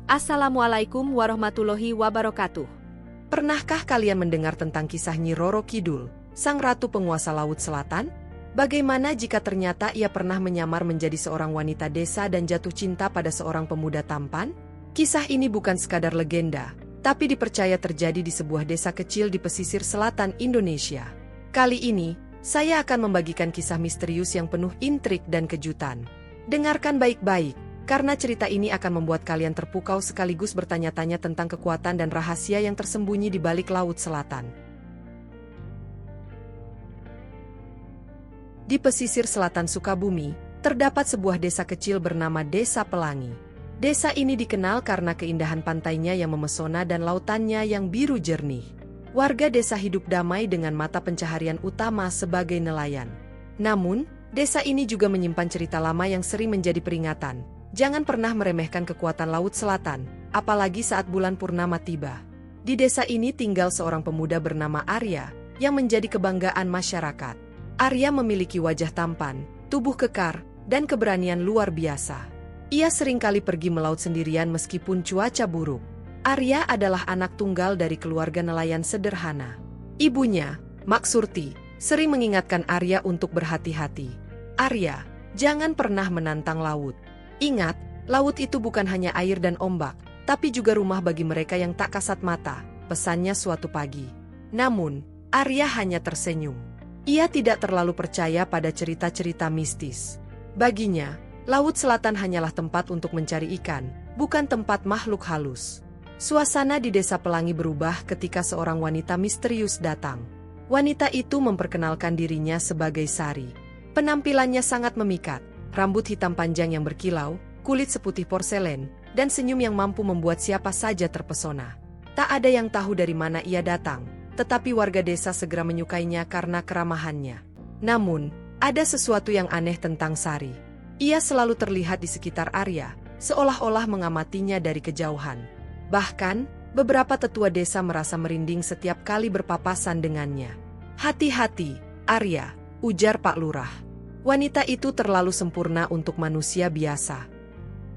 Assalamualaikum warahmatullahi wabarakatuh. Pernahkah kalian mendengar tentang kisah Nyi Roro Kidul, sang ratu penguasa Laut Selatan? Bagaimana jika ternyata ia pernah menyamar menjadi seorang wanita desa dan jatuh cinta pada seorang pemuda tampan? Kisah ini bukan sekadar legenda, tapi dipercaya terjadi di sebuah desa kecil di pesisir selatan Indonesia. Kali ini, saya akan membagikan kisah misterius yang penuh intrik dan kejutan. Dengarkan baik-baik, karena cerita ini akan membuat kalian terpukau sekaligus bertanya-tanya tentang kekuatan dan rahasia yang tersembunyi di balik Laut Selatan. Di pesisir selatan Sukabumi, terdapat sebuah desa kecil bernama Desa Pelangi. Desa ini dikenal karena keindahan pantainya yang memesona dan lautannya yang biru jernih. Warga desa hidup damai dengan mata pencaharian utama sebagai nelayan. Namun, desa ini juga menyimpan cerita lama yang sering menjadi peringatan. Jangan pernah meremehkan kekuatan Laut Selatan, apalagi saat bulan purnama tiba. Di desa ini tinggal seorang pemuda bernama Arya, yang menjadi kebanggaan masyarakat. Arya memiliki wajah tampan, tubuh kekar, dan keberanian luar biasa. Ia seringkali pergi melaut sendirian meskipun cuaca buruk. Arya adalah anak tunggal dari keluarga nelayan sederhana. Ibunya, Mak Surti, sering mengingatkan Arya untuk berhati-hati. Arya, jangan pernah menantang laut. Ingat, laut itu bukan hanya air dan ombak, tapi juga rumah bagi mereka yang tak kasat mata, pesannya suatu pagi. Namun, Arya hanya tersenyum. Ia tidak terlalu percaya pada cerita-cerita mistis. Baginya, Laut Selatan hanyalah tempat untuk mencari ikan, bukan tempat makhluk halus. Suasana di Desa Pelangi berubah ketika seorang wanita misterius datang. Wanita itu memperkenalkan dirinya sebagai Sari. Penampilannya sangat memikat. Rambut hitam panjang yang berkilau, kulit seputih porselen, dan senyum yang mampu membuat siapa saja terpesona. Tak ada yang tahu dari mana ia datang, tetapi warga desa segera menyukainya karena keramahannya. Namun, ada sesuatu yang aneh tentang Sari. Ia selalu terlihat di sekitar Arya, seolah-olah mengamatinya dari kejauhan. Bahkan, beberapa tetua desa merasa merinding setiap kali berpapasan dengannya. "Hati-hati, Arya," ujar Pak Lurah. Wanita itu terlalu sempurna untuk manusia biasa.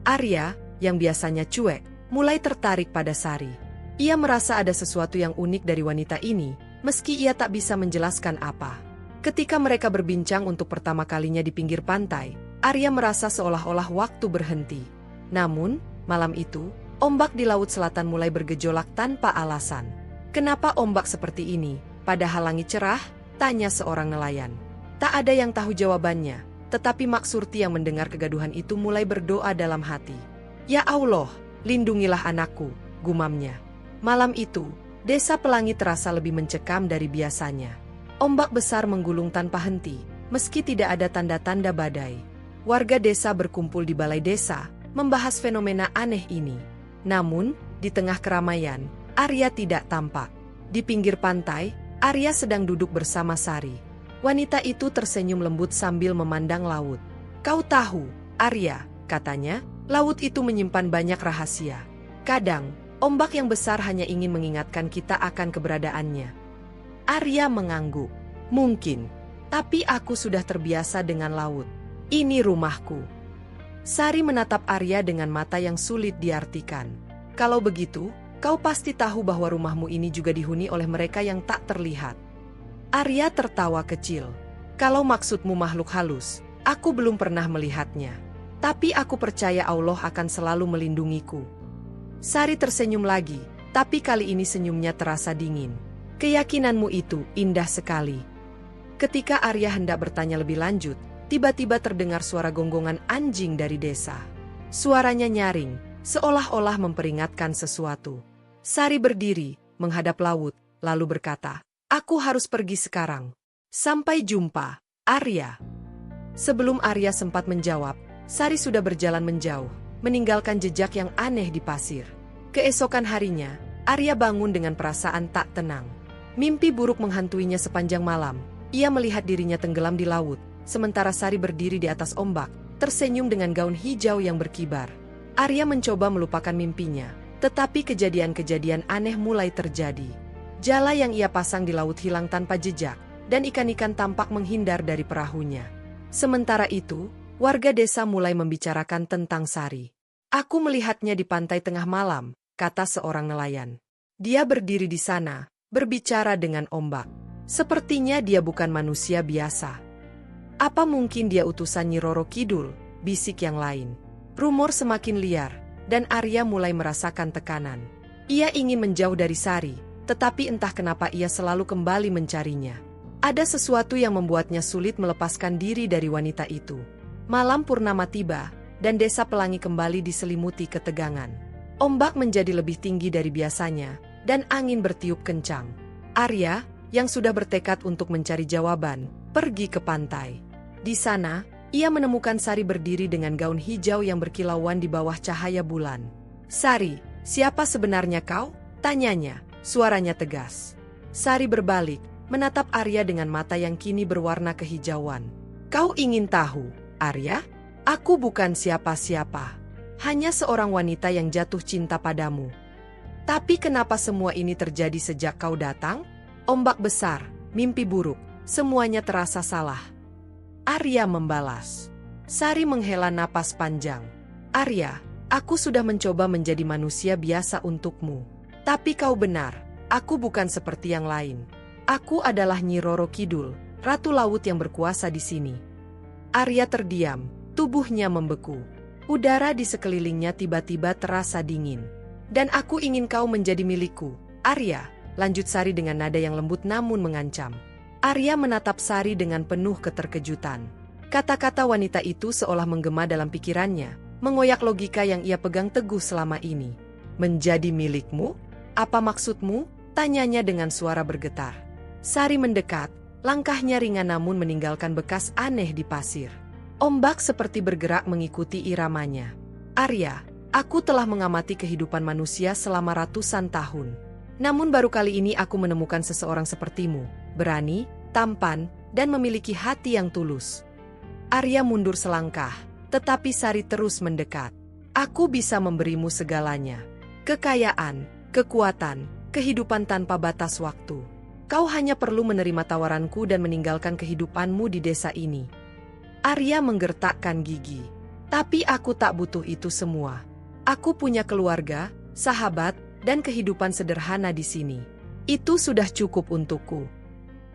Arya, yang biasanya cuek, mulai tertarik pada Sari. Ia merasa ada sesuatu yang unik dari wanita ini, meski ia tak bisa menjelaskan apa. Ketika mereka berbincang untuk pertama kalinya di pinggir pantai, Arya merasa seolah-olah waktu berhenti. Namun, malam itu, ombak di Laut Selatan mulai bergejolak tanpa alasan. "Kenapa ombak seperti ini, padahal langit cerah?" tanya seorang nelayan. Tak ada yang tahu jawabannya, tetapi Mak Surti yang mendengar kegaduhan itu mulai berdoa dalam hati. "Ya Allah, lindungilah anakku," gumamnya. Malam itu, Desa Pelangi terasa lebih mencekam dari biasanya. Ombak besar menggulung tanpa henti, meski tidak ada tanda-tanda badai. Warga desa berkumpul di balai desa, membahas fenomena aneh ini. Namun, di tengah keramaian, Arya tidak tampak. Di pinggir pantai, Arya sedang duduk bersama Sari. Wanita itu tersenyum lembut sambil memandang laut. "Kau tahu, Arya," katanya, "laut itu menyimpan banyak rahasia. Kadang, ombak yang besar hanya ingin mengingatkan kita akan keberadaannya." Arya mengangguk. "Mungkin, tapi aku sudah terbiasa dengan laut. Ini rumahku." Sari menatap Arya dengan mata yang sulit diartikan. "Kalau begitu, kau pasti tahu bahwa rumahmu ini juga dihuni oleh mereka yang tak terlihat." Arya tertawa kecil. "Kalau maksudmu makhluk halus, aku belum pernah melihatnya. Tapi aku percaya Allah akan selalu melindungiku." Sari tersenyum lagi, tapi kali ini senyumnya terasa dingin. "Keyakinanmu itu indah sekali." Ketika Arya hendak bertanya lebih lanjut, tiba-tiba terdengar suara gonggongan anjing dari desa. Suaranya nyaring, seolah-olah memperingatkan sesuatu. Sari berdiri, menghadap laut, lalu berkata, "Aku harus pergi sekarang. Sampai jumpa, Arya." Sebelum Arya sempat menjawab, Sari sudah berjalan menjauh, meninggalkan jejak yang aneh di pasir. Keesokan harinya, Arya bangun dengan perasaan tak tenang. Mimpi buruk menghantuinya sepanjang malam. Ia melihat dirinya tenggelam di laut, sementara Sari berdiri di atas ombak, tersenyum dengan gaun hijau yang berkibar. Arya mencoba melupakan mimpinya, tetapi kejadian-kejadian aneh mulai terjadi. Jala yang ia pasang di laut hilang tanpa jejak, dan ikan-ikan tampak menghindar dari perahunya. Sementara itu, warga desa mulai membicarakan tentang Sari. Aku melihatnya di pantai tengah malam, kata seorang nelayan. Dia berdiri di sana, berbicara dengan ombak. Sepertinya dia bukan manusia biasa. Apa mungkin dia utusan Nyi Roro Kidul, bisik yang lain. Rumor semakin liar, dan Arya mulai merasakan tekanan. Ia ingin menjauh dari Sari, tetapi entah kenapa ia selalu kembali mencarinya. Ada sesuatu yang membuatnya sulit melepaskan diri dari wanita itu. Malam purnama tiba, dan desa Pelangi kembali diselimuti ketegangan. Ombak menjadi lebih tinggi dari biasanya, dan angin bertiup kencang. Arya, yang sudah bertekad untuk mencari jawaban, pergi ke pantai. Di sana, ia menemukan Sari berdiri dengan gaun hijau yang berkilauan di bawah cahaya bulan. "Sari, siapa sebenarnya kau?" tanyanya, suaranya tegas. Sari berbalik, menatap Arya dengan mata yang kini berwarna kehijauan. "Kau ingin tahu, Arya? Aku bukan siapa-siapa. Hanya seorang wanita yang jatuh cinta padamu. Tapi kenapa semua ini terjadi sejak kau datang? Ombak besar, mimpi buruk, semuanya terasa salah." Arya membalas. Sari menghela napas panjang. "Arya, aku sudah mencoba menjadi manusia biasa untukmu. Tapi kau benar, aku bukan seperti yang lain. Aku adalah Nyi Roro Kidul, Ratu Laut yang berkuasa di sini." Arya terdiam, tubuhnya membeku. Udara di sekelilingnya tiba-tiba terasa dingin. "Dan aku ingin kau menjadi milikku, Arya," lanjut Sari dengan nada yang lembut namun mengancam. Arya menatap Sari dengan penuh keterkejutan. Kata-kata wanita itu seolah menggema dalam pikirannya, mengoyak logika yang ia pegang teguh selama ini. "Menjadi milikmu? Apa maksudmu?" tanyanya dengan suara bergetar. Sari mendekat, langkahnya ringan namun meninggalkan bekas aneh di pasir. Ombak seperti bergerak mengikuti iramanya. "Arya, aku telah mengamati kehidupan manusia selama ratusan tahun. Namun baru kali ini aku menemukan seseorang sepertimu, berani, tampan, dan memiliki hati yang tulus." Arya mundur selangkah, tetapi Sari terus mendekat. "Aku bisa memberimu segalanya. Kekayaan, kekuatan, kehidupan tanpa batas waktu. Kau hanya perlu menerima tawaranku dan meninggalkan kehidupanmu di desa ini." Arya menggertakkan gigi. "Tapi aku tak butuh itu semua. Aku punya keluarga, sahabat, dan kehidupan sederhana di sini. Itu sudah cukup untukku."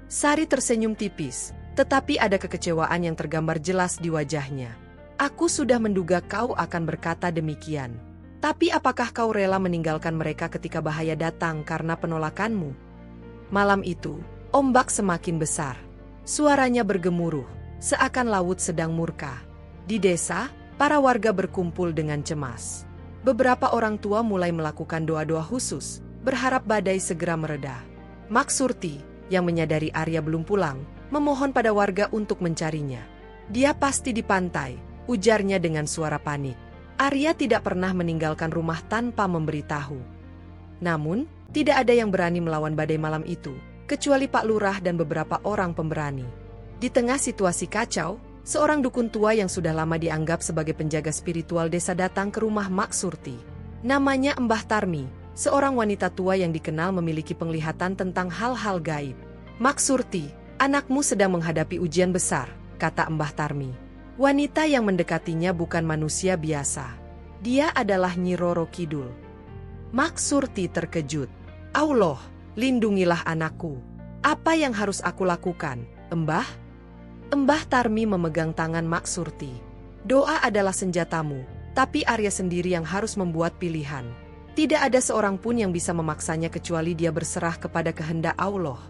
Sari tersenyum tipis, tetapi ada kekecewaan yang tergambar jelas di wajahnya. "Aku sudah menduga kau akan berkata demikian. Tapi apakah kau rela meninggalkan mereka ketika bahaya datang karena penolakanmu?" Malam itu, ombak semakin besar. Suaranya bergemuruh, seakan laut sedang murka. Di desa, para warga berkumpul dengan cemas. Beberapa orang tua mulai melakukan doa-doa khusus, berharap badai segera mereda. Mak Surti, yang menyadari Arya belum pulang, memohon pada warga untuk mencarinya. "Dia pasti di pantai," ujarnya dengan suara panik. Arya tidak pernah meninggalkan rumah tanpa memberitahu. Namun, tidak ada yang berani melawan badai malam itu, kecuali Pak Lurah dan beberapa orang pemberani. Di tengah situasi kacau, seorang dukun tua yang sudah lama dianggap sebagai penjaga spiritual desa datang ke rumah Mak Surti. Namanya Mbah Tarmi, seorang wanita tua yang dikenal memiliki penglihatan tentang hal-hal gaib. "Mak Surti, anakmu sedang menghadapi ujian besar," kata Mbah Tarmi. Wanita yang mendekatinya bukan manusia biasa. Dia adalah Nyi Roro Kidul. Mak Surti terkejut. "Allah, lindungilah anakku. Apa yang harus aku lakukan, Mbah?" Mbah Tarmi memegang tangan Mak Surti. "Doa adalah senjatamu, tapi Arya sendiri yang harus membuat pilihan. Tidak ada seorang pun yang bisa memaksanya kecuali dia berserah kepada kehendak Allah."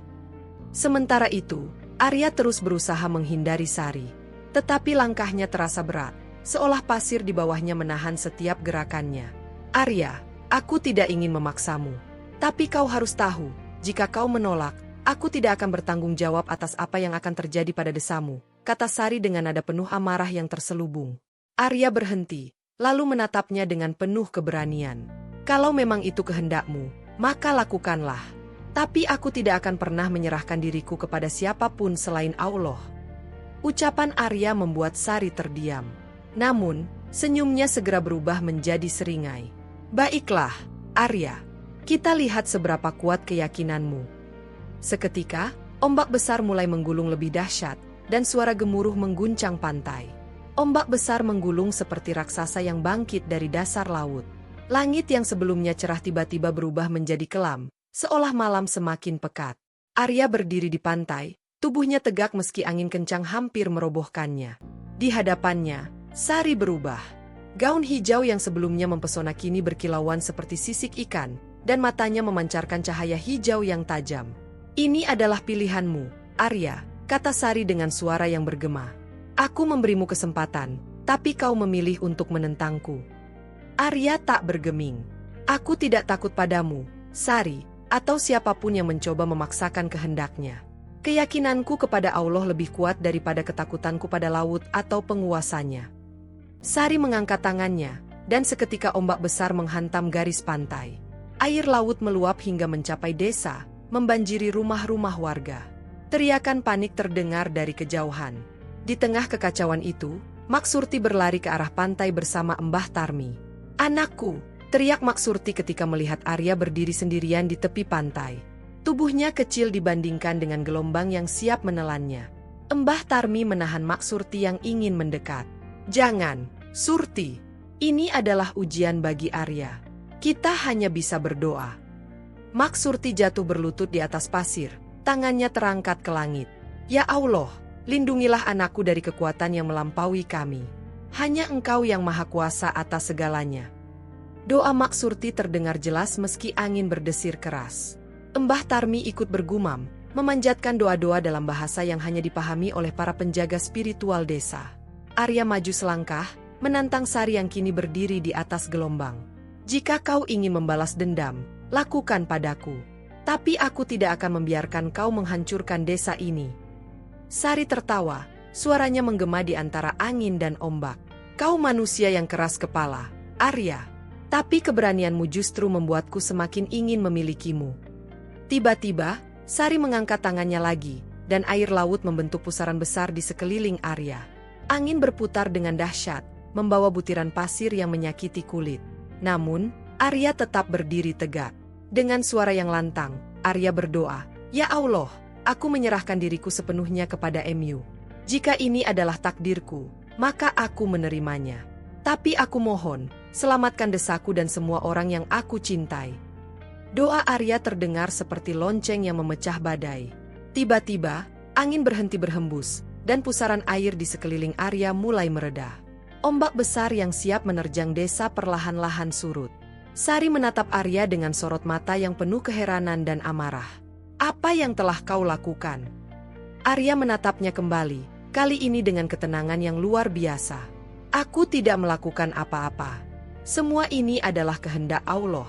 Sementara itu, Arya terus berusaha menghindari Sari. Tetapi langkahnya terasa berat, seolah pasir di bawahnya menahan setiap gerakannya. "Arya, aku tidak ingin memaksamu. Tapi kau harus tahu, jika kau menolak, aku tidak akan bertanggung jawab atas apa yang akan terjadi pada desamu," kata Sari dengan nada penuh amarah yang terselubung. Arya berhenti, lalu menatapnya dengan penuh keberanian. "Kalau memang itu kehendakmu, maka lakukanlah. Tapi aku tidak akan pernah menyerahkan diriku kepada siapapun selain Allah." Ucapan Arya membuat Sari terdiam. Namun, senyumnya segera berubah menjadi seringai. "Baiklah, Arya. Kita lihat seberapa kuat keyakinanmu." Seketika, ombak besar mulai menggulung lebih dahsyat, dan suara gemuruh mengguncang pantai. Ombak besar menggulung seperti raksasa yang bangkit dari dasar laut. Langit yang sebelumnya cerah tiba-tiba berubah menjadi kelam, seolah malam semakin pekat. Arya berdiri di pantai, tubuhnya tegak meski angin kencang hampir merobohkannya. Di hadapannya, Sari berubah. Gaun hijau yang sebelumnya mempesona kini berkilauan seperti sisik ikan, dan matanya memancarkan cahaya hijau yang tajam. "Ini adalah pilihanmu, Arya," kata Sari dengan suara yang bergema. "Aku memberimu kesempatan, tapi kau memilih untuk menentangku." Arya tak bergeming. "Aku tidak takut padamu, Sari, atau siapapun yang mencoba memaksakan kehendaknya. Keyakinanku kepada Allah lebih kuat daripada ketakutanku pada laut atau penguasanya." Sari mengangkat tangannya, dan seketika ombak besar menghantam garis pantai. Air laut meluap hingga mencapai desa, membanjiri rumah-rumah warga. Teriakan panik terdengar dari kejauhan. Di tengah kekacauan itu, Maksurti berlari ke arah pantai bersama Mbah Tarmi. "Anakku!" teriak Maksurti ketika melihat Arya berdiri sendirian di tepi pantai. Tubuhnya kecil dibandingkan dengan gelombang yang siap menelannya. Mbah Tarmi menahan Maksurti yang ingin mendekat. "Jangan, Surti. Ini adalah ujian bagi Arya. Kita hanya bisa berdoa." Maksurti jatuh berlutut di atas pasir, tangannya terangkat ke langit. "Ya Allah, lindungilah anakku dari kekuatan yang melampaui kami. Hanya Engkau yang maha kuasa atas segalanya." Doa Maksurti terdengar jelas meski angin berdesir keras. Mbah Tarmi ikut bergumam, memanjatkan doa-doa dalam bahasa yang hanya dipahami oleh para penjaga spiritual desa. Arya maju selangkah, menantang Sari yang kini berdiri di atas gelombang. "Jika kau ingin membalas dendam, lakukan padaku. Tapi aku tidak akan membiarkan kau menghancurkan desa ini." Sari tertawa, suaranya menggema di antara angin dan ombak. "Kau manusia yang keras kepala, Arya. Tapi keberanianmu justru membuatku semakin ingin memilikimu." Tiba-tiba, Sari mengangkat tangannya lagi, dan air laut membentuk pusaran besar di sekeliling Arya. Angin berputar dengan dahsyat, membawa butiran pasir yang menyakiti kulit. Namun, Arya tetap berdiri tegak. Dengan suara yang lantang, Arya berdoa, "Ya Allah, aku menyerahkan diriku sepenuhnya kepada MU. Jika ini adalah takdirku, maka aku menerimanya. Tapi aku mohon, selamatkan desaku dan semua orang yang aku cintai." Doa Arya terdengar seperti lonceng yang memecah badai. Tiba-tiba, angin berhenti berhembus, dan pusaran air di sekeliling Arya mulai mereda. Ombak besar yang siap menerjang desa perlahan-lahan surut. Sari menatap Arya dengan sorot mata yang penuh keheranan dan amarah. "Apa yang telah kau lakukan?" Arya menatapnya kembali, kali ini dengan ketenangan yang luar biasa. "Aku tidak melakukan apa-apa. Semua ini adalah kehendak Allah."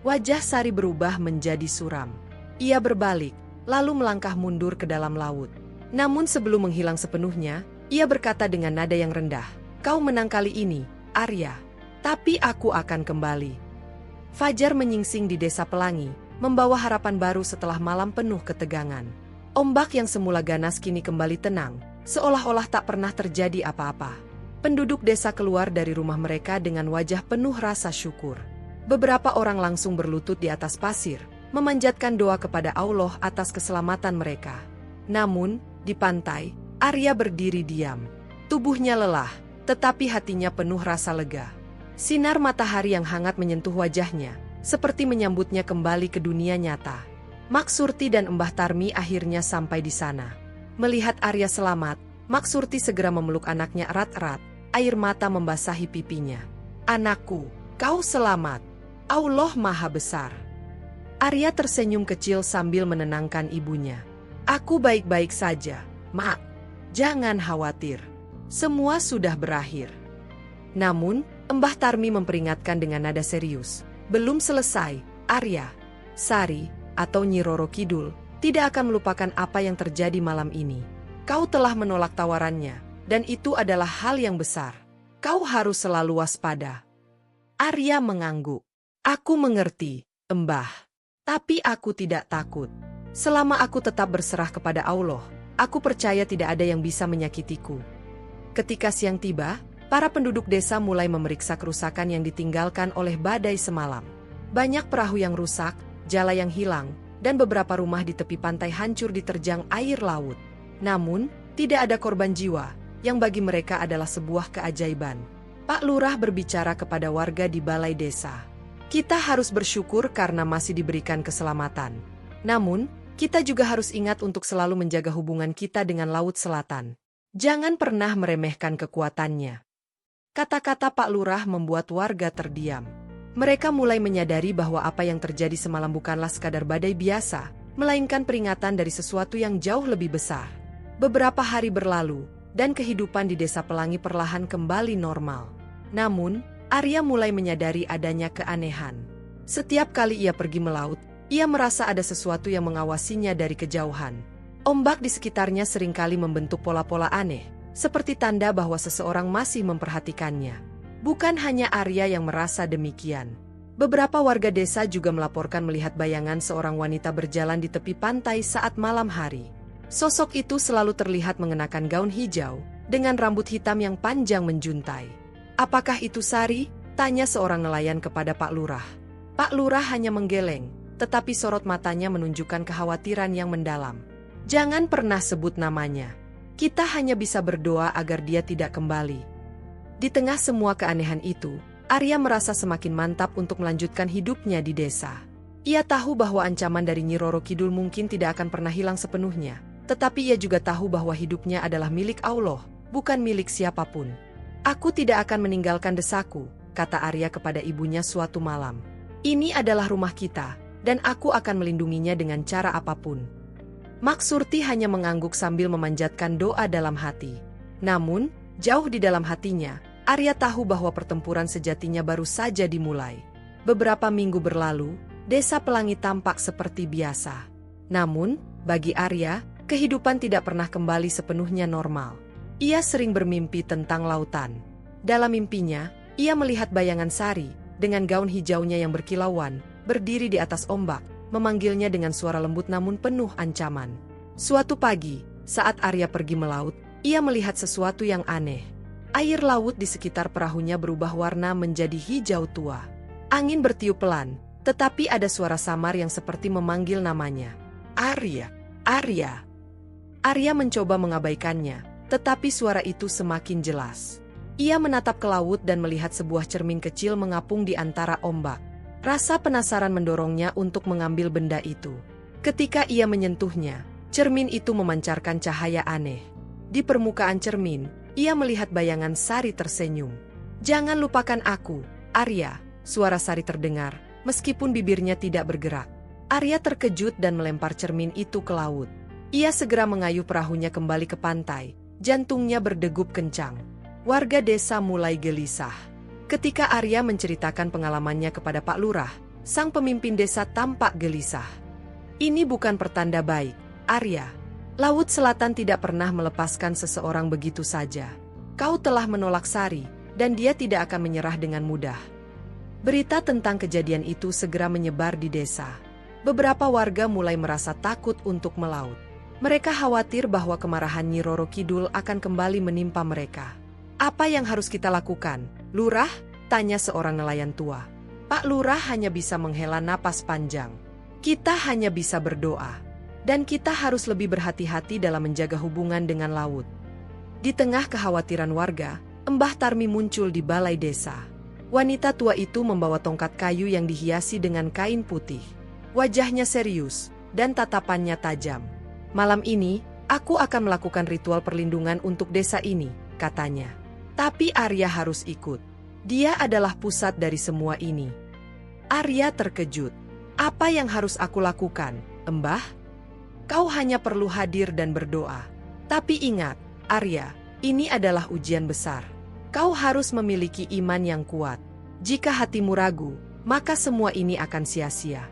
Wajah Sari berubah menjadi suram. Ia berbalik, lalu melangkah mundur ke dalam laut. Namun sebelum menghilang sepenuhnya, ia berkata dengan nada yang rendah, "Kau menang kali ini, Arya. Tapi aku akan kembali." Fajar menyingsing di desa Pelangi, membawa harapan baru setelah malam penuh ketegangan. Ombak yang semula ganas kini kembali tenang, seolah-olah tak pernah terjadi apa-apa. Penduduk desa keluar dari rumah mereka dengan wajah penuh rasa syukur. Beberapa orang langsung berlutut di atas pasir, memanjatkan doa kepada Allah atas keselamatan mereka. Namun, di pantai, Arya berdiri diam. Tubuhnya lelah, tetapi hatinya penuh rasa lega. Sinar matahari yang hangat menyentuh wajahnya, seperti menyambutnya kembali ke dunia nyata. Maksurti dan Mbah Tarmi akhirnya sampai di sana. Melihat Arya selamat, Maksurti segera memeluk anaknya erat-erat, air mata membasahi pipinya. "Anakku, kau selamat. Allah Maha Besar." Arya tersenyum kecil sambil menenangkan ibunya. "Aku baik-baik saja, Mak. Jangan khawatir. Semua sudah berakhir." Namun, Mbah Tarmi memperingatkan dengan nada serius. "Belum selesai, Arya. Sari, atau Nyi Roro Kidul, tidak akan melupakan apa yang terjadi malam ini. Kau telah menolak tawarannya, dan itu adalah hal yang besar. Kau harus selalu waspada." Arya mengangguk. "Aku mengerti, Mbah. Tapi aku tidak takut. Selama aku tetap berserah kepada Allah, aku percaya tidak ada yang bisa menyakitiku." Ketika siang tiba, para penduduk desa mulai memeriksa kerusakan yang ditinggalkan oleh badai semalam. Banyak perahu yang rusak, jala yang hilang, dan beberapa rumah di tepi pantai hancur diterjang air laut. Namun, tidak ada korban jiwa, yang bagi mereka adalah sebuah keajaiban. Pak Lurah berbicara kepada warga di balai desa. Kita harus bersyukur karena masih diberikan keselamatan. Namun, kita juga harus ingat untuk selalu menjaga hubungan kita dengan Laut Selatan. Jangan pernah meremehkan kekuatannya. Kata-kata Pak Lurah membuat warga terdiam. Mereka mulai menyadari bahwa apa yang terjadi semalam bukanlah sekadar badai biasa, melainkan peringatan dari sesuatu yang jauh lebih besar. Beberapa hari berlalu, dan kehidupan di Desa Pelangi perlahan kembali normal. Namun, Arya mulai menyadari adanya keanehan. Setiap kali ia pergi melaut, ia merasa ada sesuatu yang mengawasinya dari kejauhan. Ombak di sekitarnya seringkali membentuk pola-pola aneh, seperti tanda bahwa seseorang masih memperhatikannya. Bukan hanya Arya yang merasa demikian. Beberapa warga desa juga melaporkan melihat bayangan seorang wanita berjalan di tepi pantai saat malam hari. Sosok itu selalu terlihat mengenakan gaun hijau, dengan rambut hitam yang panjang menjuntai. "Apakah itu Sari?" tanya seorang nelayan kepada Pak Lurah. Pak Lurah hanya menggeleng, tetapi sorot matanya menunjukkan kekhawatiran yang mendalam. "Jangan pernah sebut namanya. Kita hanya bisa berdoa agar dia tidak kembali." Di tengah semua keanehan itu, Arya merasa semakin mantap untuk melanjutkan hidupnya di desa. Ia tahu bahwa ancaman dari Nyi Roro Kidul mungkin tidak akan pernah hilang sepenuhnya, tetapi ia juga tahu bahwa hidupnya adalah milik Allah, bukan milik siapapun. "Aku tidak akan meninggalkan desaku," kata Arya kepada ibunya suatu malam. "Ini adalah rumah kita, dan aku akan melindunginya dengan cara apapun." Mak Surti hanya mengangguk sambil memanjatkan doa dalam hati. Namun, jauh di dalam hatinya, Arya tahu bahwa pertempuran sejatinya baru saja dimulai. Beberapa minggu berlalu, Desa Pelangi tampak seperti biasa. Namun, bagi Arya, kehidupan tidak pernah kembali sepenuhnya normal. Ia sering bermimpi tentang lautan. Dalam mimpinya, ia melihat bayangan Sari, dengan gaun hijaunya yang berkilauan, berdiri di atas ombak, memanggilnya dengan suara lembut namun penuh ancaman. Suatu pagi, saat Arya pergi melaut, ia melihat sesuatu yang aneh. Air laut di sekitar perahunya berubah warna menjadi hijau tua. Angin bertiup pelan, tetapi ada suara samar yang seperti memanggil namanya. "Arya, Arya." Arya mencoba mengabaikannya, tetapi suara itu semakin jelas. Ia menatap ke laut dan melihat sebuah cermin kecil mengapung di antara ombak. Rasa penasaran mendorongnya untuk mengambil benda itu. Ketika ia menyentuhnya, cermin itu memancarkan cahaya aneh. Di permukaan cermin, ia melihat bayangan Sari tersenyum. "Jangan lupakan aku, Arya," suara Sari terdengar, meskipun bibirnya tidak bergerak. Arya terkejut dan melempar cermin itu ke laut. Ia segera mengayuh perahunya kembali ke pantai, jantungnya berdegup kencang. Warga desa mulai gelisah. Ketika Arya menceritakan pengalamannya kepada Pak Lurah, sang pemimpin desa tampak gelisah. "Ini bukan pertanda baik, Arya. Laut Selatan tidak pernah melepaskan seseorang begitu saja. Kau telah menolak Sari, dan dia tidak akan menyerah dengan mudah." Berita tentang kejadian itu segera menyebar di desa. Beberapa warga mulai merasa takut untuk melaut. Mereka khawatir bahwa kemarahan Nyi Roro Kidul akan kembali menimpa mereka. "Apa yang harus kita lakukan, Lurah?" tanya seorang nelayan tua. Pak Lurah hanya bisa menghela napas panjang. "Kita hanya bisa berdoa. Dan kita harus lebih berhati-hati dalam menjaga hubungan dengan laut." Di tengah kekhawatiran warga, Mbah Tarmi muncul di balai desa. Wanita tua itu membawa tongkat kayu yang dihiasi dengan kain putih. Wajahnya serius, dan tatapannya tajam. "Malam ini, aku akan melakukan ritual perlindungan untuk desa ini," katanya. "Tapi Arya harus ikut. Dia adalah pusat dari semua ini." Arya terkejut. "Apa yang harus aku lakukan, Mbah?" "Kau hanya perlu hadir dan berdoa. Tapi ingat, Arya, ini adalah ujian besar. Kau harus memiliki iman yang kuat. Jika hatimu ragu, maka semua ini akan sia-sia."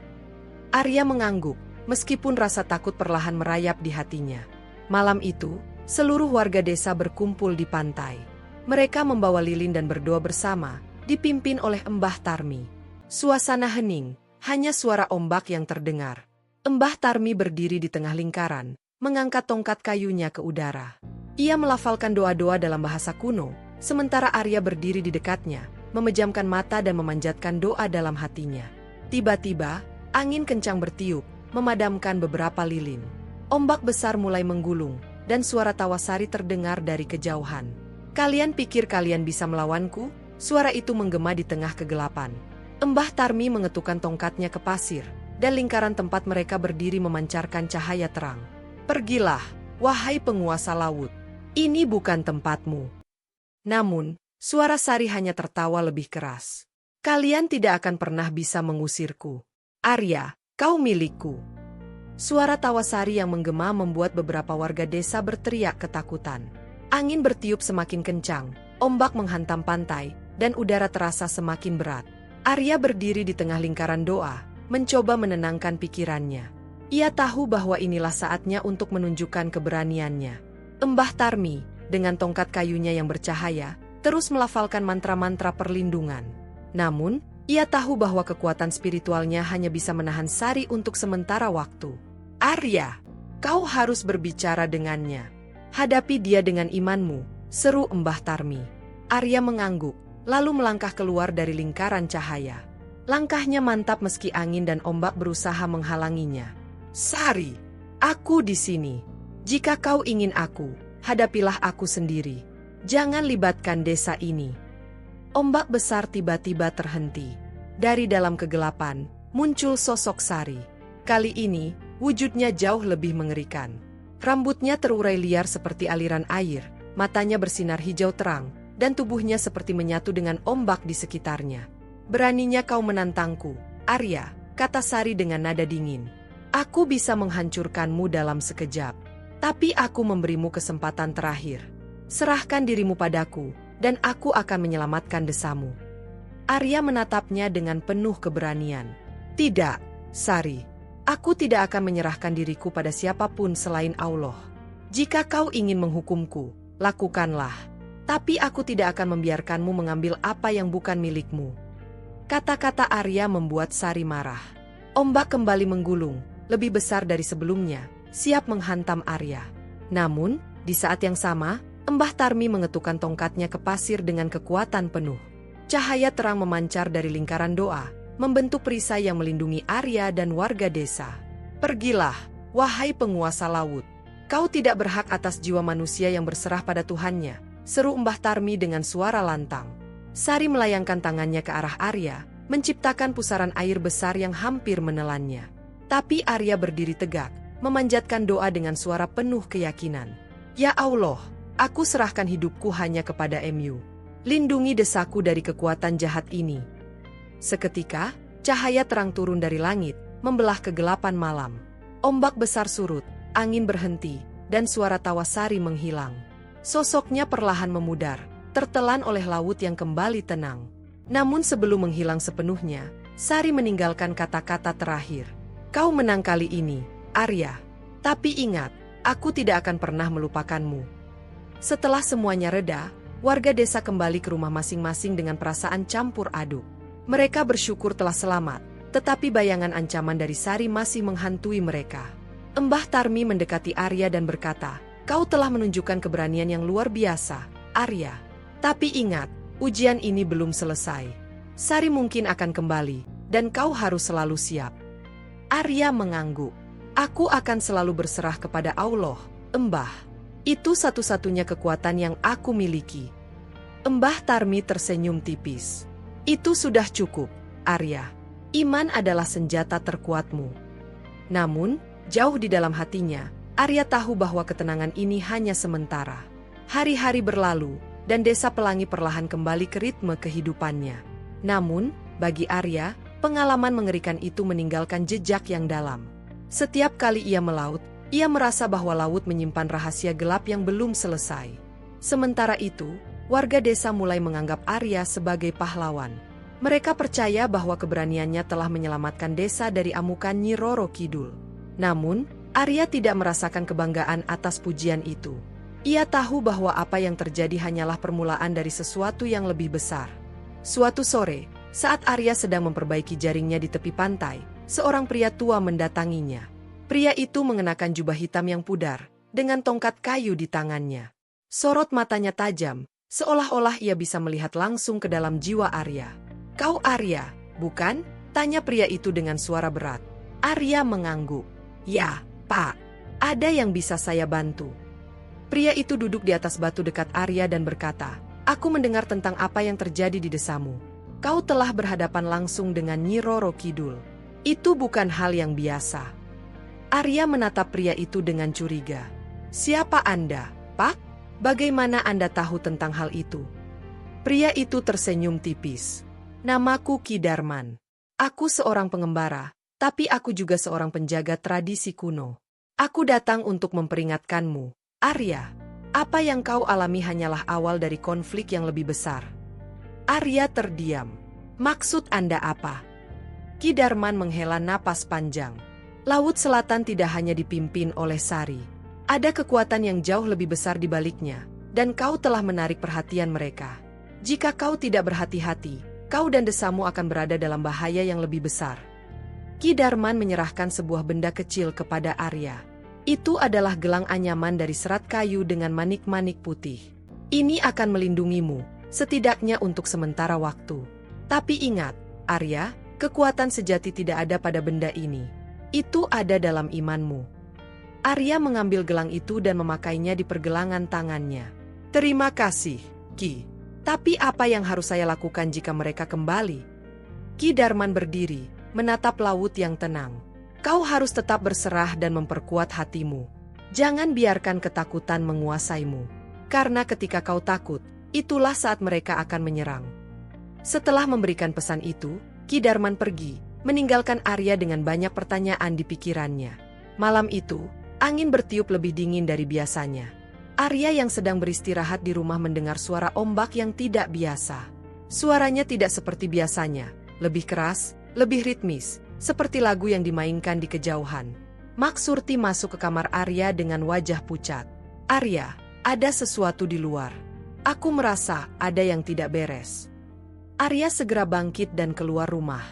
Arya mengangguk, meskipun rasa takut perlahan merayap di hatinya. Malam itu, seluruh warga desa berkumpul di pantai. Mereka membawa lilin dan berdoa bersama, dipimpin oleh Mbah Tarmi. Suasana hening, hanya suara ombak yang terdengar. Mbah Tarmi berdiri di tengah lingkaran, mengangkat tongkat kayunya ke udara. Ia melafalkan doa-doa dalam bahasa kuno, sementara Arya berdiri di dekatnya, memejamkan mata dan memanjatkan doa dalam hatinya. Tiba-tiba, angin kencang bertiup, memadamkan beberapa lilin. Ombak besar mulai menggulung, dan suara tawa Sari terdengar dari kejauhan. "Kalian pikir kalian bisa melawanku?" Suara itu menggema di tengah kegelapan. Mbah Tarmi mengetukkan tongkatnya ke pasir, dan lingkaran tempat mereka berdiri memancarkan cahaya terang. "Pergilah, wahai penguasa laut. Ini bukan tempatmu." Namun, suara Sari hanya tertawa lebih keras. "Kalian tidak akan pernah bisa mengusirku. Arya, kau milikku." Suara tawa Sari yang menggema membuat beberapa warga desa berteriak ketakutan. Angin bertiup semakin kencang, ombak menghantam pantai, dan udara terasa semakin berat. Arya berdiri di tengah lingkaran doa, mencoba menenangkan pikirannya. Ia tahu bahwa inilah saatnya untuk menunjukkan keberaniannya. Mbah Tarmi, dengan tongkat kayunya yang bercahaya, terus melafalkan mantra-mantra perlindungan. Namun, ia tahu bahwa kekuatan spiritualnya hanya bisa menahan Sari untuk sementara waktu. "Arya, kau harus berbicara dengannya. Hadapi dia dengan imanmu," seru Mbah Tarmi. Arya mengangguk, lalu melangkah keluar dari lingkaran cahaya. Langkahnya mantap meski angin dan ombak berusaha menghalanginya. "Sari, aku di sini. Jika kau ingin aku, hadapilah aku sendiri. Jangan libatkan desa ini." Ombak besar tiba-tiba terhenti. Dari dalam kegelapan, muncul sosok Sari. Kali ini, wujudnya jauh lebih mengerikan. Rambutnya terurai liar seperti aliran air, matanya bersinar hijau terang, dan tubuhnya seperti menyatu dengan ombak di sekitarnya. "Beraninya kau menantangku, Arya," kata Sari dengan nada dingin. "Aku bisa menghancurkanmu dalam sekejap. Tapi aku memberimu kesempatan terakhir. Serahkan dirimu padaku, dan aku akan menyelamatkan desamu." Arya menatapnya dengan penuh keberanian. "Tidak, Sari. Aku tidak akan menyerahkan diriku pada siapapun selain Allah. Jika kau ingin menghukumku, lakukanlah. Tapi aku tidak akan membiarkanmu mengambil apa yang bukan milikmu." Kata-kata Arya membuat Sari marah. Ombak kembali menggulung, lebih besar dari sebelumnya, siap menghantam Arya. Namun, di saat yang sama, Mbah Tarmi mengetukkan tongkatnya ke pasir dengan kekuatan penuh. Cahaya terang memancar dari lingkaran doa, membentuk perisai yang melindungi Arya dan warga desa. "Pergilah, wahai penguasa laut. Kau tidak berhak atas jiwa manusia yang berserah pada Tuhannya," seru Mbah Tarmi dengan suara lantang. Sari melayangkan tangannya ke arah Arya, menciptakan pusaran air besar yang hampir menelannya. Tapi Arya berdiri tegak, memanjatkan doa dengan suara penuh keyakinan. "Ya Allah, aku serahkan hidupku hanya kepada Mu. Lindungi desaku dari kekuatan jahat ini." Seketika, cahaya terang turun dari langit, membelah kegelapan malam. Ombak besar surut, angin berhenti, dan suara tawa Sari menghilang. Sosoknya perlahan memudar, tertelan oleh laut yang kembali tenang. Namun sebelum menghilang sepenuhnya, Sari meninggalkan kata-kata terakhir. "Kau menang kali ini, Arya. Tapi ingat, aku tidak akan pernah melupakanmu." Setelah semuanya reda, warga desa kembali ke rumah masing-masing dengan perasaan campur aduk. Mereka bersyukur telah selamat, tetapi bayangan ancaman dari Sari masih menghantui mereka. Mbah Tarmi mendekati Arya dan berkata, "Kau telah menunjukkan keberanian yang luar biasa, Arya. Tapi ingat, ujian ini belum selesai. Sari mungkin akan kembali, dan kau harus selalu siap." Arya mengangguk. "Aku akan selalu berserah kepada Allah, Mbah. Itu satu-satunya kekuatan yang aku miliki." Mbah Tarmi tersenyum tipis. "Itu sudah cukup, Arya. Iman adalah senjata terkuatmu." Namun, jauh di dalam hatinya, Arya tahu bahwa ketenangan ini hanya sementara. Hari-hari berlalu, dan desa Pelangi perlahan kembali ke ritme kehidupannya. Namun, bagi Arya, pengalaman mengerikan itu meninggalkan jejak yang dalam. Setiap kali ia melaut, ia merasa bahwa laut menyimpan rahasia gelap yang belum selesai. Sementara itu, warga desa mulai menganggap Arya sebagai pahlawan. Mereka percaya bahwa keberaniannya telah menyelamatkan desa dari amukan Nyi Roro Kidul. Namun, Arya tidak merasakan kebanggaan atas pujian itu. Ia tahu bahwa apa yang terjadi hanyalah permulaan dari sesuatu yang lebih besar. Suatu sore, saat Arya sedang memperbaiki jaringnya di tepi pantai, seorang pria tua mendatanginya. Pria itu mengenakan jubah hitam yang pudar, dengan tongkat kayu di tangannya. Sorot matanya tajam, seolah-olah ia bisa melihat langsung ke dalam jiwa Arya. "Kau Arya, bukan?" tanya pria itu dengan suara berat. Arya mengangguk. "Ya, Pak. Ada yang bisa saya bantu?" Pria itu duduk di atas batu dekat Arya dan berkata, "Aku mendengar tentang apa yang terjadi di desamu. Kau telah berhadapan langsung dengan Nyi Roro Kidul. Itu bukan hal yang biasa." Arya menatap pria itu dengan curiga. "Siapa Anda, Pak? Bagaimana Anda tahu tentang hal itu?" Pria itu tersenyum tipis. "Namaku Ki Darman. Aku seorang pengembara, tapi aku juga seorang penjaga tradisi kuno. Aku datang untuk memperingatkanmu, Arya. Apa yang kau alami hanyalah awal dari konflik yang lebih besar." Arya terdiam. "Maksud Anda apa?" Ki Darman menghela napas panjang. "Laut Selatan tidak hanya dipimpin oleh Sari. Ada kekuatan yang jauh lebih besar di baliknya, dan kau telah menarik perhatian mereka. Jika kau tidak berhati-hati, kau dan desamu akan berada dalam bahaya yang lebih besar." Ki Darman menyerahkan sebuah benda kecil kepada Arya. Itu adalah gelang anyaman dari serat kayu dengan manik-manik putih. "Ini akan melindungimu, setidaknya untuk sementara waktu. Tapi ingat, Arya, kekuatan sejati tidak ada pada benda ini. Itu ada dalam imanmu." Arya mengambil gelang itu dan memakainya di pergelangan tangannya. "Terima kasih, Ki. Tapi apa yang harus saya lakukan jika mereka kembali?" Ki Darman berdiri, menatap laut yang tenang. "Kau harus tetap berserah dan memperkuat hatimu. Jangan biarkan ketakutan menguasaimu. Karena ketika kau takut, itulah saat mereka akan menyerang." Setelah memberikan pesan itu, Ki Darman pergi, meninggalkan Arya dengan banyak pertanyaan di pikirannya. Malam itu, angin bertiup lebih dingin dari biasanya. Arya yang sedang beristirahat di rumah mendengar suara ombak yang tidak biasa. Suaranya tidak seperti biasanya, lebih keras, lebih ritmis, seperti lagu yang dimainkan di kejauhan. Mak Surti masuk ke kamar Arya dengan wajah pucat. "Arya, ada sesuatu di luar. Aku merasa ada yang tidak beres." Arya segera bangkit dan keluar rumah.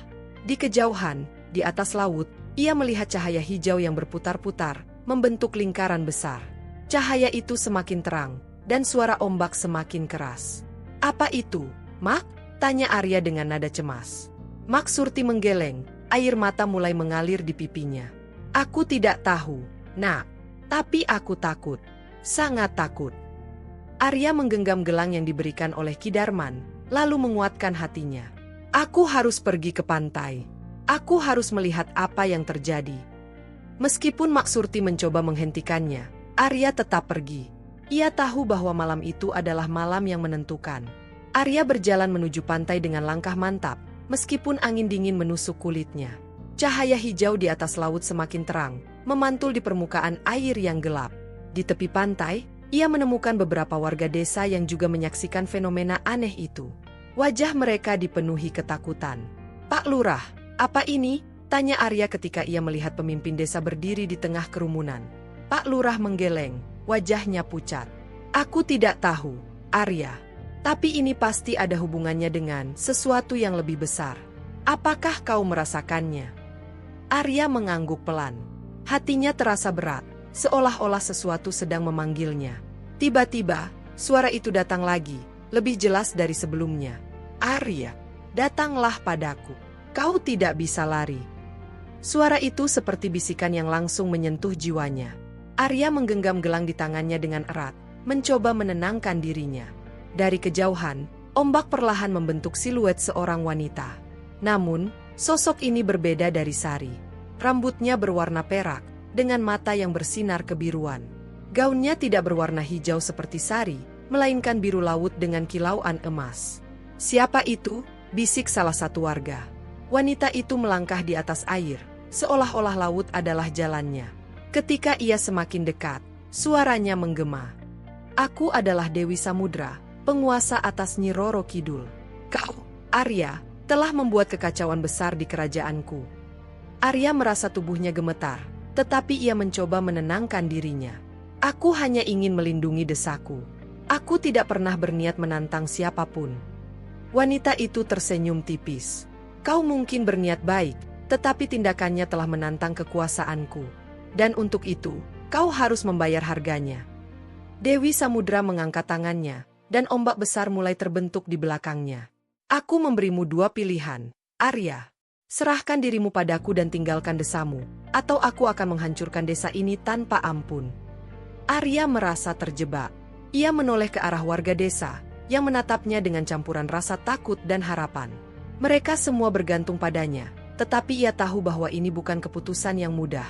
Di kejauhan, di atas laut, ia melihat cahaya hijau yang berputar-putar, membentuk lingkaran besar. Cahaya itu semakin terang, dan suara ombak semakin keras. "Apa itu, Mak?" tanya Arya dengan nada cemas. Mak Surti menggeleng, air mata mulai mengalir di pipinya. "Aku tidak tahu, Nak. Tapi aku takut. Sangat takut." Arya menggenggam gelang yang diberikan oleh Ki Darman, lalu menguatkan hatinya. "Aku harus pergi ke pantai. Aku harus melihat apa yang terjadi." Meskipun Mak Surti mencoba menghentikannya, Arya tetap pergi. Ia tahu bahwa malam itu adalah malam yang menentukan. Arya berjalan menuju pantai dengan langkah mantap, meskipun angin dingin menusuk kulitnya. Cahaya hijau di atas laut semakin terang, memantul di permukaan air yang gelap. Di tepi pantai, ia menemukan beberapa warga desa yang juga menyaksikan fenomena aneh itu. Wajah mereka dipenuhi ketakutan. "Pak Lurah, apa ini?" tanya Arya ketika ia melihat pemimpin desa berdiri di tengah kerumunan. Pak Lurah menggeleng, wajahnya pucat. "Aku tidak tahu, Arya. Tapi ini pasti ada hubungannya dengan sesuatu yang lebih besar. Apakah kau merasakannya?" Arya mengangguk pelan. Hatinya terasa berat, seolah-olah sesuatu sedang memanggilnya. Tiba-tiba, suara itu datang lagi, lebih jelas dari sebelumnya. "Arya, datanglah padaku. Kau tidak bisa lari." Suara itu seperti bisikan yang langsung menyentuh jiwanya. Arya menggenggam gelang di tangannya dengan erat, mencoba menenangkan dirinya. Dari kejauhan, ombak perlahan membentuk siluet seorang wanita. Namun, sosok ini berbeda dari Sari. Rambutnya berwarna perak, dengan mata yang bersinar kebiruan. Gaunnya tidak berwarna hijau seperti Sari, melainkan biru laut dengan kilauan emas. "Siapa itu?" bisik salah satu warga. Wanita itu melangkah di atas air, seolah-olah laut adalah jalannya. Ketika ia semakin dekat, suaranya menggema. "Aku adalah Dewi Samudra, penguasa atas Nyi Roro Kidul. Kau, Arya, telah membuat kekacauan besar di kerajaanku." Arya merasa tubuhnya gemetar, tetapi ia mencoba menenangkan dirinya. "Aku hanya ingin melindungi desaku. Aku tidak pernah berniat menantang siapapun." Wanita itu tersenyum tipis. "Kau mungkin berniat baik, tetapi tindakannya telah menantang kekuasaanku. Dan untuk itu, kau harus membayar harganya." Dewi Samudra mengangkat tangannya, dan ombak besar mulai terbentuk di belakangnya. "Aku memberimu dua pilihan, Arya. Serahkan dirimu padaku dan tinggalkan desamu, atau aku akan menghancurkan desa ini tanpa ampun." Arya merasa terjebak. Ia menoleh ke arah warga desa, yang menatapnya dengan campuran rasa takut dan harapan. Mereka semua bergantung padanya, tetapi ia tahu bahwa ini bukan keputusan yang mudah.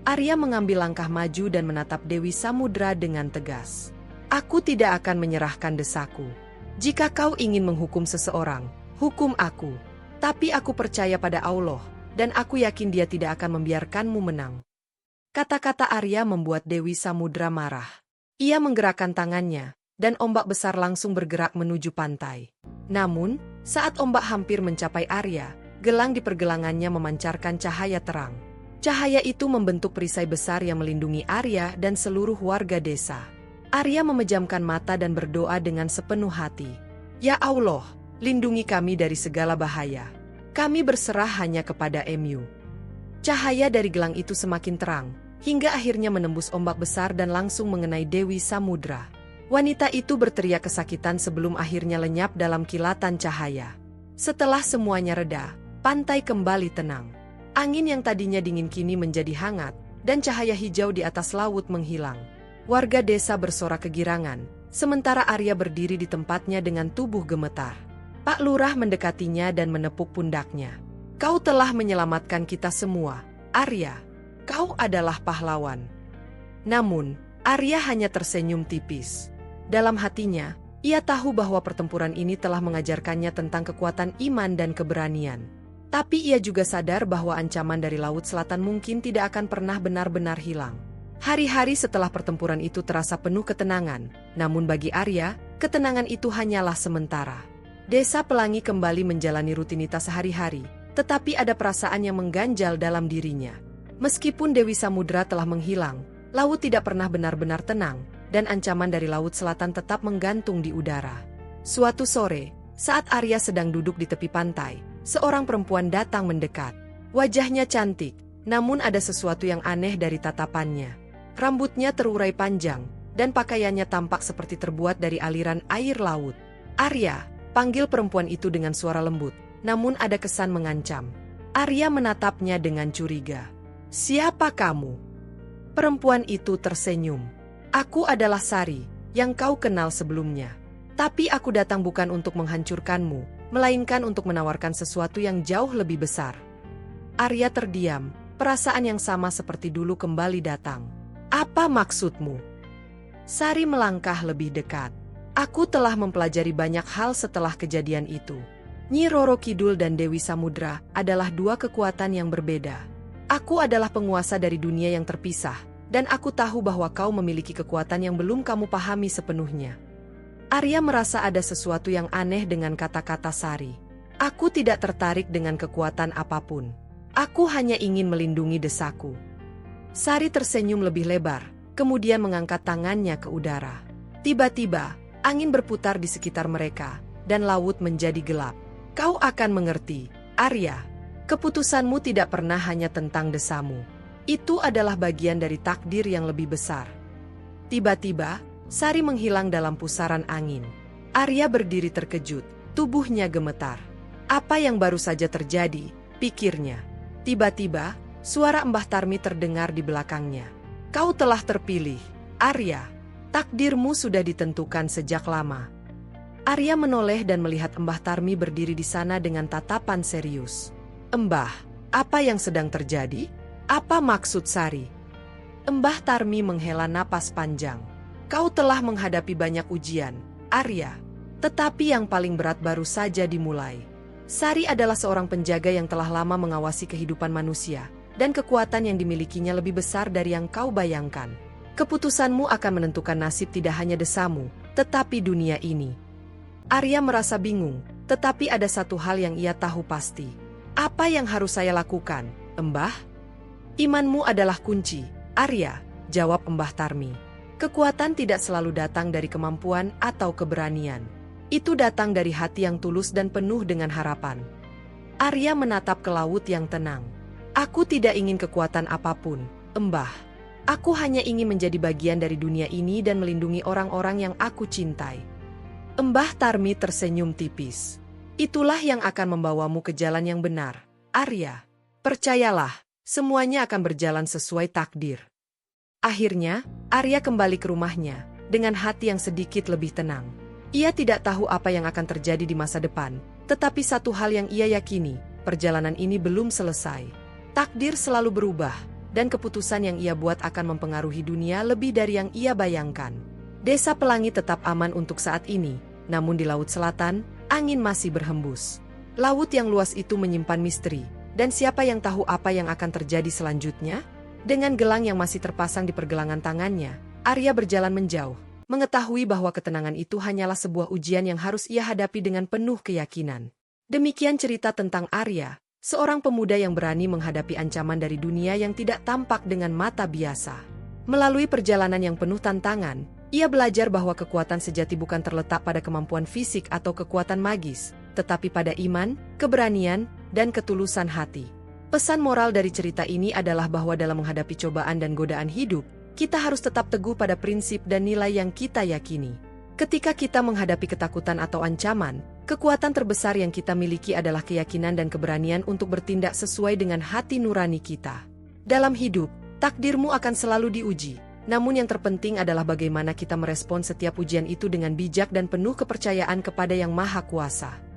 Arya mengambil langkah maju dan menatap Dewi Samudra dengan tegas. Aku tidak akan menyerahkan desaku. Jika kau ingin menghukum seseorang, hukum aku. Tapi aku percaya pada Allah, dan aku yakin Dia tidak akan membiarkanmu menang. Kata-kata Arya membuat Dewi Samudra marah. Ia menggerakkan tangannya, dan ombak besar langsung bergerak menuju pantai. Namun, saat ombak hampir mencapai Arya, gelang di pergelangannya memancarkan cahaya terang. Cahaya itu membentuk perisai besar yang melindungi Arya dan seluruh warga desa. Arya memejamkan mata dan berdoa dengan sepenuh hati. Ya Allah, lindungi kami dari segala bahaya. Kami berserah hanya kepada Mu. Cahaya dari gelang itu semakin terang, hingga akhirnya menembus ombak besar dan langsung mengenai Dewi Samudra. Wanita itu berteriak kesakitan sebelum akhirnya lenyap dalam kilatan cahaya. Setelah semuanya reda, pantai kembali tenang. Angin yang tadinya dingin kini menjadi hangat, dan cahaya hijau di atas laut menghilang. Warga desa bersorak kegirangan, sementara Arya berdiri di tempatnya dengan tubuh gemetar. Pak Lurah mendekatinya dan menepuk pundaknya. Kau telah menyelamatkan kita semua, Arya. Kau adalah pahlawan. Namun, Arya hanya tersenyum tipis. Dalam hatinya, ia tahu bahwa pertempuran ini telah mengajarkannya tentang kekuatan iman dan keberanian. Tapi ia juga sadar bahwa ancaman dari Laut Selatan mungkin tidak akan pernah benar-benar hilang. Hari-hari setelah pertempuran itu terasa penuh ketenangan, namun bagi Arya, ketenangan itu hanyalah sementara. Desa Pelangi kembali menjalani rutinitas sehari-hari, tetapi ada perasaan yang mengganjal dalam dirinya. Meskipun Dewi Samudra telah menghilang, laut tidak pernah benar-benar tenang, dan ancaman dari Laut Selatan tetap menggantung di udara. Suatu sore, saat Arya sedang duduk di tepi pantai, seorang perempuan datang mendekat. Wajahnya cantik, namun ada sesuatu yang aneh dari tatapannya. Rambutnya terurai panjang, dan pakaiannya tampak seperti terbuat dari aliran air laut. Arya, panggil perempuan itu dengan suara lembut, namun ada kesan mengancam. Arya menatapnya dengan curiga. Siapa kamu? Perempuan itu tersenyum. Aku adalah Sari, yang kau kenal sebelumnya. Tapi aku datang bukan untuk menghancurkanmu, melainkan untuk menawarkan sesuatu yang jauh lebih besar. Arya terdiam, perasaan yang sama seperti dulu kembali datang. Apa maksudmu? Sari melangkah lebih dekat. Aku telah mempelajari banyak hal setelah kejadian itu. Nyi Roro Kidul dan Dewi Samudra adalah dua kekuatan yang berbeda. Aku adalah penguasa dari dunia yang terpisah, dan aku tahu bahwa kau memiliki kekuatan yang belum kamu pahami sepenuhnya. Arya merasa ada sesuatu yang aneh dengan kata-kata Sari. Aku tidak tertarik dengan kekuatan apapun. Aku hanya ingin melindungi desaku. Sari tersenyum lebih lebar, kemudian mengangkat tangannya ke udara. Tiba-tiba, angin berputar di sekitar mereka, dan laut menjadi gelap. Kau akan mengerti, Arya. Keputusanmu tidak pernah hanya tentang desamu. Itu adalah bagian dari takdir yang lebih besar. Tiba-tiba, Sari menghilang dalam pusaran angin. Arya berdiri terkejut, tubuhnya gemetar. Apa yang baru saja terjadi, pikirnya. Tiba-tiba, suara Mbah Tarmi terdengar di belakangnya. Kau telah terpilih, Arya. Takdirmu sudah ditentukan sejak lama. Arya menoleh dan melihat Mbah Tarmi berdiri di sana dengan tatapan serius. Mbah, apa yang sedang terjadi? Apa maksud Sari? Mbah Tarmi menghela napas panjang. Kau telah menghadapi banyak ujian, Arya. Tetapi yang paling berat baru saja dimulai. Sari adalah seorang penjaga yang telah lama mengawasi kehidupan manusia, dan kekuatan yang dimilikinya lebih besar dari yang kau bayangkan. Keputusanmu akan menentukan nasib tidak hanya desamu, tetapi dunia ini. Arya merasa bingung, tetapi ada satu hal yang ia tahu pasti. Apa yang harus saya lakukan, Mbah? Imanmu adalah kunci, Arya, jawab Mbah Tarmi. Kekuatan tidak selalu datang dari kemampuan atau keberanian. Itu datang dari hati yang tulus dan penuh dengan harapan. Arya menatap ke laut yang tenang. Aku tidak ingin kekuatan apapun, Mbah. Aku hanya ingin menjadi bagian dari dunia ini dan melindungi orang-orang yang aku cintai. Mbah Tarmi tersenyum tipis. Itulah yang akan membawamu ke jalan yang benar, Arya. Percayalah, semuanya akan berjalan sesuai takdir. Akhirnya, Arya kembali ke rumahnya, dengan hati yang sedikit lebih tenang. Ia tidak tahu apa yang akan terjadi di masa depan, tetapi satu hal yang ia yakini, perjalanan ini belum selesai. Takdir selalu berubah, dan keputusan yang ia buat akan mempengaruhi dunia lebih dari yang ia bayangkan. Desa Pelangi tetap aman untuk saat ini, namun di Laut Selatan, angin masih berhembus. Laut yang luas itu menyimpan misteri, dan siapa yang tahu apa yang akan terjadi selanjutnya? Dengan gelang yang masih terpasang di pergelangan tangannya, Arya berjalan menjauh, mengetahui bahwa ketenangan itu hanyalah sebuah ujian yang harus ia hadapi dengan penuh keyakinan. Demikian cerita tentang Arya, seorang pemuda yang berani menghadapi ancaman dari dunia yang tidak tampak dengan mata biasa. Melalui perjalanan yang penuh tantangan, ia belajar bahwa kekuatan sejati bukan terletak pada kemampuan fisik atau kekuatan magis, tetapi pada iman, keberanian, dan ketulusan hati. Pesan moral dari cerita ini adalah bahwa dalam menghadapi cobaan dan godaan hidup, kita harus tetap teguh pada prinsip dan nilai yang kita yakini. Ketika kita menghadapi ketakutan atau ancaman, kekuatan terbesar yang kita miliki adalah keyakinan dan keberanian untuk bertindak sesuai dengan hati nurani kita. Dalam hidup, takdirmu akan selalu diuji, namun yang terpenting adalah bagaimana kita merespons setiap ujian itu dengan bijak dan penuh kepercayaan kepada Yang Maha Kuasa.